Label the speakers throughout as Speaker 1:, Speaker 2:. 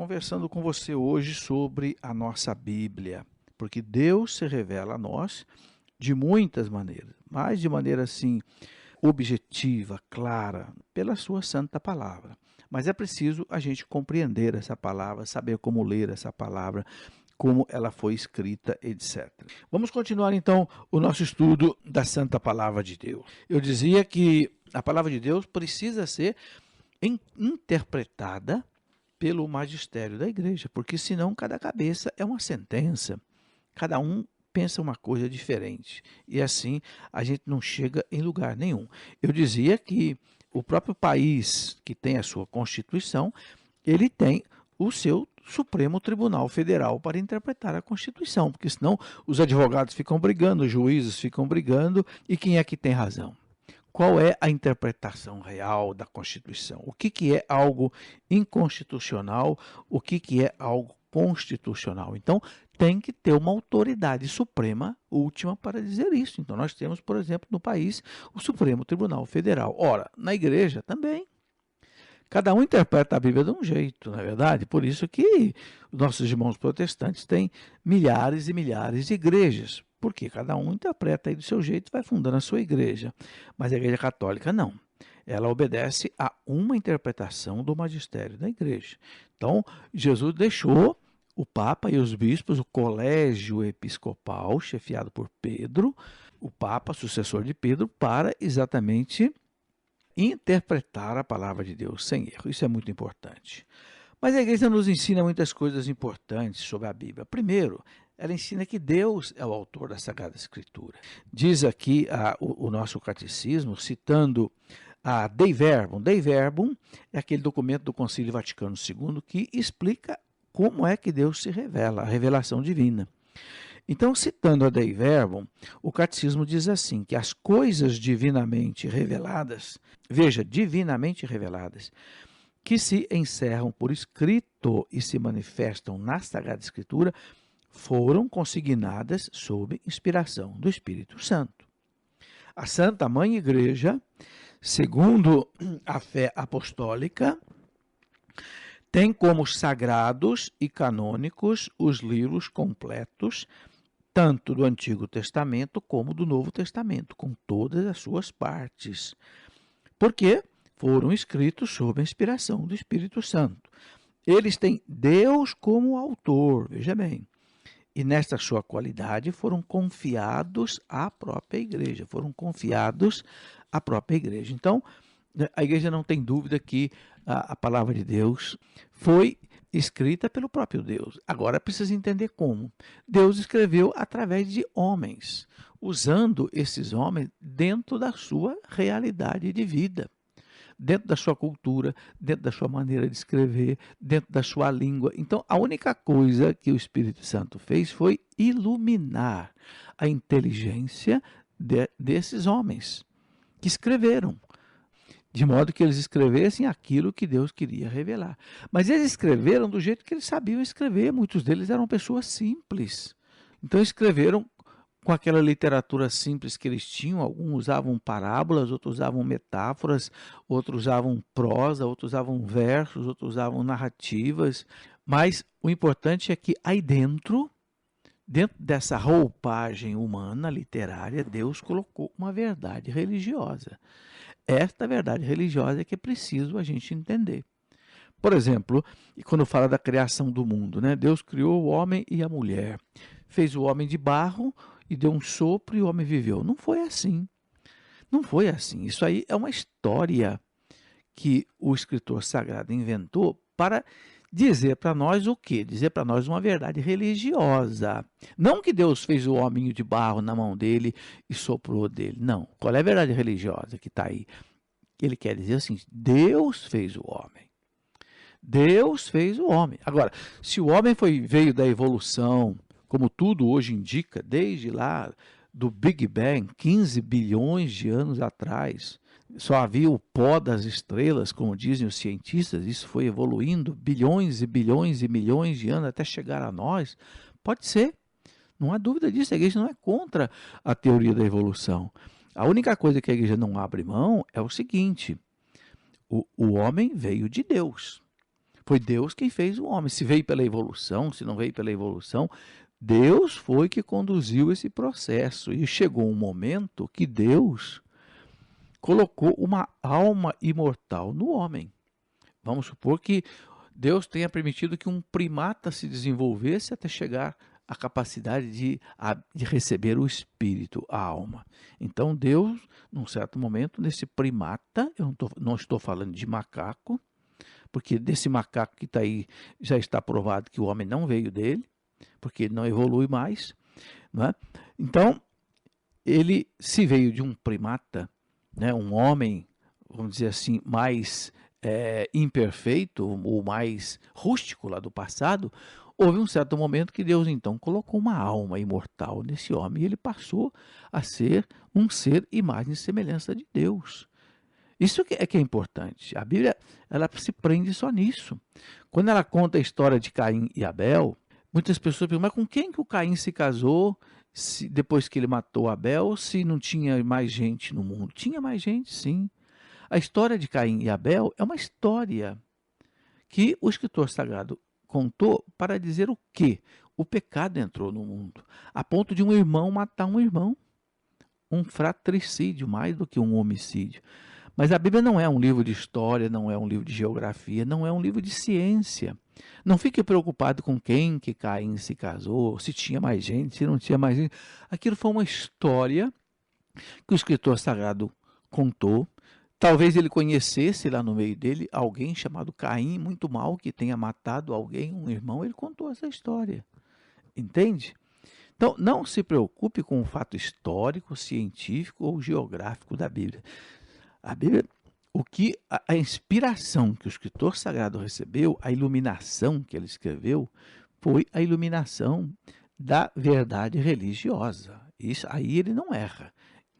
Speaker 1: conversando com você hoje sobre a nossa Bíblia, porque Deus se revela a nós de muitas maneiras, mas de maneira assim objetiva, clara, pela sua santa palavra. Mas é preciso a gente compreender essa palavra, saber como ler essa palavra, como ela foi escrita, etc. Vamos continuar então o nosso estudo da santa palavra de Deus. Eu dizia que a palavra de Deus precisa ser interpretada pelo magistério da igreja, porque senão cada cabeça é uma sentença, cada um pensa uma coisa diferente, e assim a gente não chega em lugar nenhum. Eu dizia que o próprio país que tem a sua Constituição, ele tem o seu Supremo Tribunal Federal para interpretar a Constituição, porque senão os advogados ficam brigando, os juízes ficam brigando, e quem é que tem razão? Qual é a interpretação real da Constituição? O que é algo inconstitucional? O que é algo constitucional? Então, tem que ter uma autoridade suprema última para dizer isso. Então, nós temos, por exemplo, no país, o Supremo Tribunal Federal. Ora, na igreja também. Cada um interpreta a Bíblia de um jeito, não é verdade? Por isso que os nossos irmãos protestantes têm milhares e milhares de igrejas, porque cada um interpreta aí do seu jeito e vai fundando a sua igreja. Mas a igreja católica não. Ela obedece a uma interpretação do magistério da igreja. Então, Jesus deixou o Papa e os bispos, o colégio episcopal, chefiado por Pedro, o Papa, sucessor de Pedro, para exatamente interpretar a palavra de Deus sem erro. Isso é muito importante. Mas a igreja nos ensina muitas coisas importantes sobre a Bíblia. Primeiro, ela ensina que Deus é o autor da Sagrada Escritura. Diz aqui o nosso catecismo, citando a Dei Verbum. Dei Verbum é aquele documento do Concílio Vaticano II que explica como é que Deus se revela, a revelação divina. Então, citando a Dei Verbum, o catecismo diz assim, que as coisas divinamente reveladas, veja, divinamente reveladas, que se encerram por escrito e se manifestam na Sagrada Escritura, foram consignadas sob inspiração do Espírito Santo. A Santa Mãe Igreja, segundo a fé apostólica, tem como sagrados e canônicos os livros completos, tanto do Antigo Testamento como do Novo Testamento, com todas as suas partes, porque foram escritos sob a inspiração do Espírito Santo. Eles têm Deus como autor, veja bem, e nesta sua qualidade foram confiados à própria igreja, Então, a igreja não tem dúvida que a palavra de Deus foi escrita pelo próprio Deus. Agora precisa entender como. Deus escreveu através de homens, usando esses homens dentro da sua realidade de vida, dentro da sua cultura, dentro da sua maneira de escrever, dentro da sua língua. Então, a única coisa que o Espírito Santo fez foi iluminar a inteligência desses homens que escreveram, de modo que eles escrevessem aquilo que Deus queria revelar. Mas eles escreveram do jeito que eles sabiam escrever. Muitos deles eram pessoas simples. Então escreveram com aquela literatura simples que eles tinham. Alguns usavam parábolas, outros usavam metáforas, outros usavam prosa, outros usavam versos, outros usavam narrativas. Mas o importante é que aí dentro dessa roupagem humana, literária, Deus colocou uma verdade religiosa. Esta verdade religiosa é que é preciso a gente entender. Por exemplo, quando fala da criação do mundo, né? Deus criou o homem e a mulher, fez o homem de barro e deu um sopro e o homem viveu. Não foi assim. Não foi assim. Isso aí é uma história que o escritor sagrado inventou para dizer para nós o quê? Dizer para nós uma verdade religiosa. Não que Deus fez o hominho de barro na mão dele e soprou dele. Não. Qual é a verdade religiosa que está aí? Ele quer dizer assim, Deus fez o homem. Deus fez o homem. Agora, se o homem veio da evolução, como tudo hoje indica, desde lá do Big Bang, 15 bilhões de anos atrás, só havia o pó das estrelas, como dizem os cientistas, isso foi evoluindo bilhões e bilhões e milhões de anos até chegar a nós. Pode ser, não há dúvida disso, a igreja não é contra a teoria da evolução. A única coisa que a igreja não abre mão é o seguinte, o homem veio de Deus. Foi Deus quem fez o homem. Se veio pela evolução, se não veio pela evolução, Deus foi que conduziu esse processo. E chegou um momento que Deus colocou uma alma imortal no homem. Vamos supor que Deus tenha permitido que um primata se desenvolvesse até chegar à capacidade de receber o espírito, a alma. Então Deus, num certo momento, nesse primata, eu não estou falando de macaco, porque desse macaco que está aí já está provado que o homem não veio dele, porque ele não evolui mais, não é? Então, ele se veio de um primata, né, um homem, vamos dizer assim, mais imperfeito, ou mais rústico lá do passado, houve um certo momento que Deus então colocou uma alma imortal nesse homem e ele passou a ser um ser imagem e semelhança de Deus. Isso que é importante. A Bíblia, ela se prende só nisso. Quando ela conta a história de Caim e Abel, muitas pessoas perguntam, mas com quem que o Caim se casou depois que ele matou Abel, se não tinha mais gente no mundo? Tinha mais gente, sim. A história de Caim e Abel é uma história que o escritor sagrado contou para dizer o quê? O pecado entrou no mundo, a ponto de um irmão matar um irmão. Um fratricídio, mais do que um homicídio. Mas a Bíblia não é um livro de história, não é um livro de geografia, não é um livro de ciência. Não fique preocupado com quem que Caim se casou, se tinha mais gente, se não tinha mais gente. Aquilo foi uma história que o escritor sagrado contou. Talvez ele conhecesse lá no meio dele alguém chamado Caim, muito mal, que tenha matado alguém, um irmão. Ele contou essa história. Entende? Então, não se preocupe com o fato histórico, científico ou geográfico da Bíblia. A Bíblia, a inspiração que o escritor sagrado recebeu, a iluminação que ele escreveu, foi a iluminação da verdade religiosa. Isso aí ele não erra,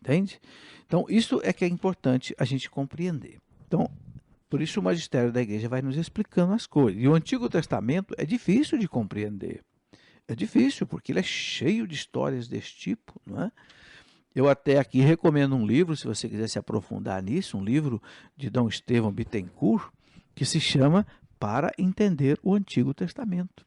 Speaker 1: entende? Então, isso é que é importante a gente compreender. Então, por isso o magistério da igreja vai nos explicando as coisas. E o Antigo Testamento é difícil de compreender. É difícil, porque ele é cheio de histórias desse tipo, não é? Eu até aqui recomendo um livro, se você quiser se aprofundar nisso, um livro de Dom Estevão Bittencourt, que se chama Para Entender o Antigo Testamento.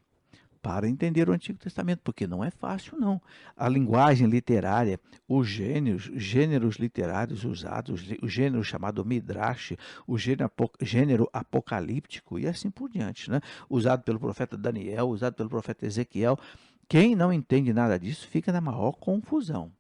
Speaker 1: Para entender o Antigo Testamento, porque não é fácil, não. A linguagem literária, os gêneros literários usados, o gênero chamado Midrash, o gênero apocalíptico e assim por diante, né? Usado pelo profeta Daniel, usado pelo profeta Ezequiel. Quem não entende nada disso fica na maior confusão,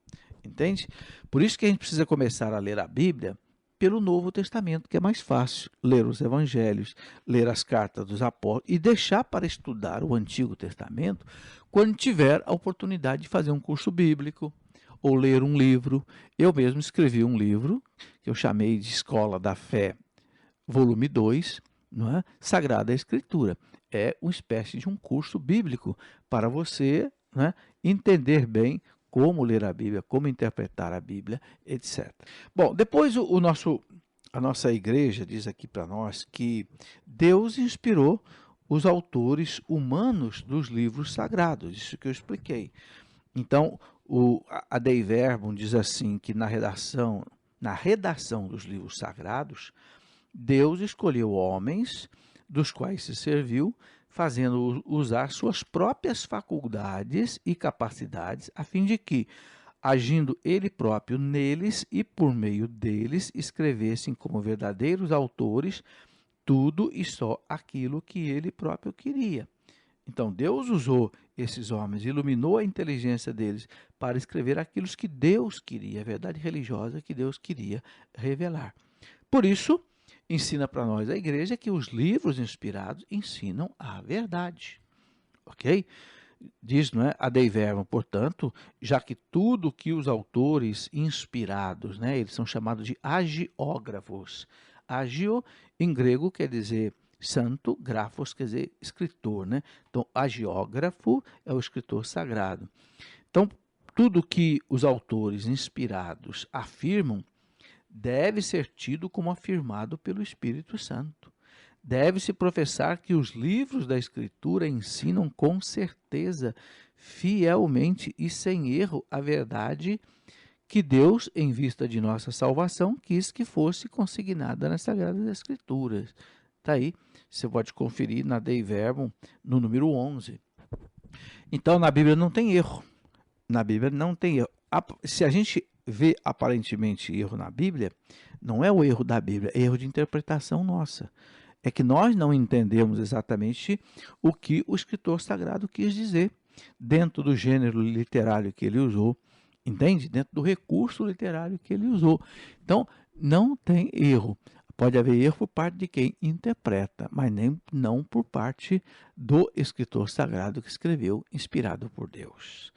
Speaker 1: entende? Por isso que a gente precisa começar a ler a Bíblia pelo Novo Testamento, que é mais fácil ler os evangelhos, ler as cartas dos apóstolos e deixar para estudar o Antigo Testamento quando tiver a oportunidade de fazer um curso bíblico ou ler um livro. Eu mesmo escrevi um livro que eu chamei de Escola da Fé, volume 2, não é? Sagrada Escritura. É uma espécie de um curso bíblico para você, né, entender bem como ler a Bíblia, como interpretar a Bíblia, etc. Bom, depois a nossa igreja diz aqui para nós que Deus inspirou os autores humanos dos livros sagrados, isso que eu expliquei. Então, a Dei Verbum diz assim, que na redação dos livros sagrados, Deus escolheu homens dos quais se serviu, fazendo usar suas próprias faculdades e capacidades, a fim de que, agindo ele próprio neles e por meio deles, escrevessem como verdadeiros autores tudo e só aquilo que ele próprio queria. Então, Deus usou esses homens, iluminou a inteligência deles para escrever aquilo que Deus queria, a verdade religiosa que Deus queria revelar. Por isso, ensina para nós a igreja que os livros inspirados ensinam a verdade, ok? Diz, não é, a Dei Verbum, portanto, já que tudo que os autores inspirados, né, eles são chamados de agiógrafos. Agio, em grego, quer dizer santo, grafos quer dizer escritor, né? Então, agiógrafo é o escritor sagrado. Então, tudo que os autores inspirados afirmam deve ser tido como afirmado pelo Espírito Santo. Deve-se professar que os livros da Escritura ensinam com certeza, fielmente e sem erro a verdade que Deus, em vista de nossa salvação, quis que fosse consignada nas Sagradas Escrituras. Está aí, você pode conferir na Dei Verbum, no número 11. Então, na Bíblia não tem erro. Na Bíblia não tem erro. Se a gente vê aparentemente erro na Bíblia, não é o erro da Bíblia, é erro de interpretação nossa. É que nós não entendemos exatamente o que o escritor sagrado quis dizer dentro do gênero literário que ele usou, entende? Dentro do recurso literário que ele usou. Então, não tem erro. Pode haver erro por parte de quem interpreta, mas nem não por parte do escritor sagrado que escreveu, inspirado por Deus.